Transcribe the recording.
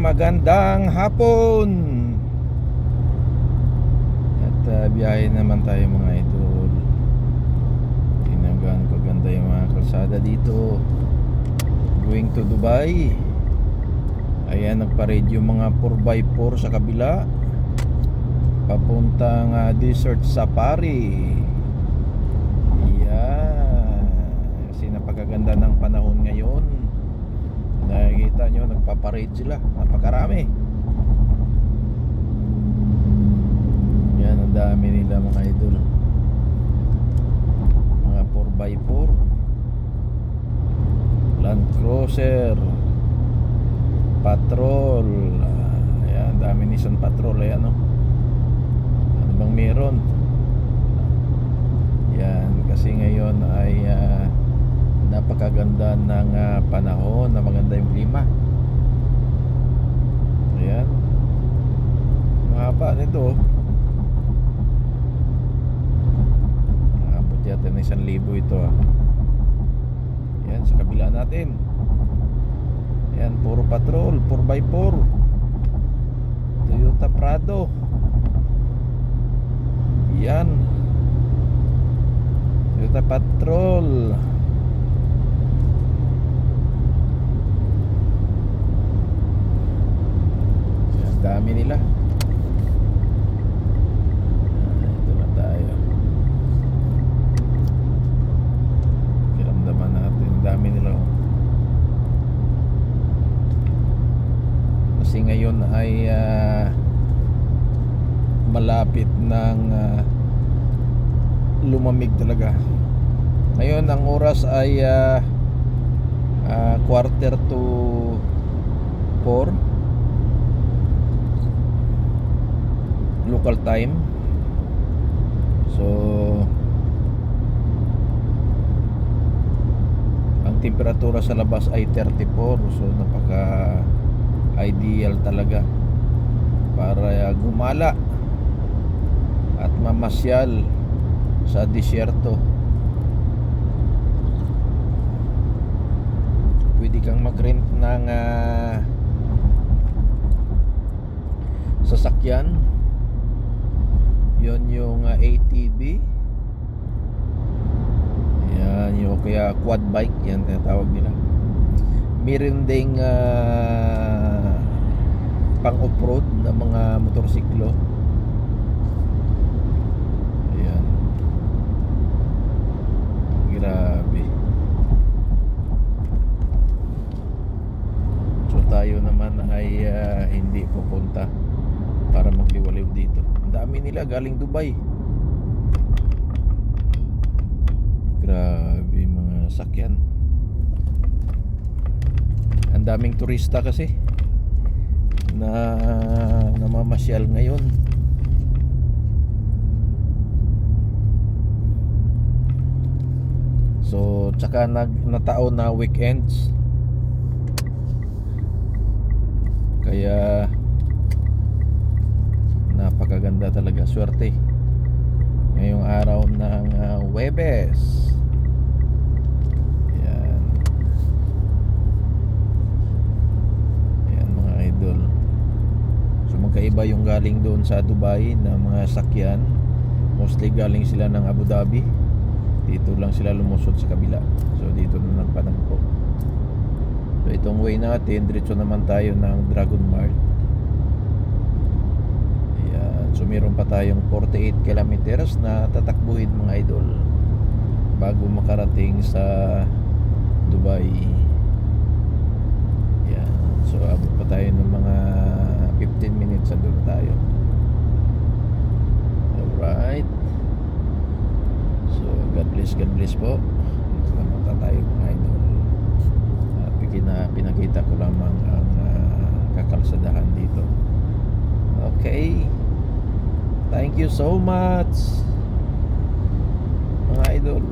magandang hapon. At biyahe naman tayo mga idol. Tingnan gaano kaganda yung mga kalsada dito. Going to Dubai. Ayan, nagpa-ready yung mga 4x4 sa kabila papuntang Desert Safari. Ayan, kasi napakaganda ng panahon ngayon. Nakikita nyo, nagpaparade sila. Napakarami. Yan, ang dami nila mga idol. Mga 4x4 Land Cruiser Patrol. Ayan, dami Nissan Patrol. Ayan o, ano bang meron? Yan, kasi ngayon ay napakaganda ng panahon, na maganda yung klima. Ayan, mahaba nito. Abot yata ng 1,000 ito Ayan, sa kabila natin. Ayan, puro patrol, 4x4 Toyota Prado. Yan, Toyota Patrol. Dami nila. Ito na tayo. Kiramdaman natin. Dami nila. Kasi ngayon ay malapit ng lumamig talaga. Ngayon ang oras ay 3:45 local time. So ang temperatura sa labas ay 34. So napaka ideal talaga para gumala at mamasyal sa disyerto. Pwede kang mag-rent ng sasakyan. Yon yung ATV. Yan yung kaya quad bike, yan tinatawag nila. Meron ding pang off-road na mga motorsiklo. Ayan, grabe. So tayo naman ay hindi pupunta para magliwaliw dito. Ang dami nila galing Dubai. Grabe mga sakyan. Ang daming turista kasi na namamasyal ngayon. So tsaka nataon na weekends. Kaya napakaganda talaga. Swerte ngayong araw ng Huwebes. Yan. Yan mga idol. So magkaiba yung galing doon sa Dubai na mga sakyan. Mostly galing sila ng Abu Dhabi. Dito lang sila lumusot sa kabila. So dito na nagpanagpo. So itong way natin, diretso naman tayo ng Dragon Mart. So meron pa tayong 48 kilometers na tatakbuhin mga idol bago makarating sa Dubai. Yan. So abot pa tayo ng mga 15 minutes sa doon tayo. Alright. So God bless po. Salamat tayo mga idol. Pinakita ko lamang ang kakalsadahan dito. Okay. Thank you so much mga idol.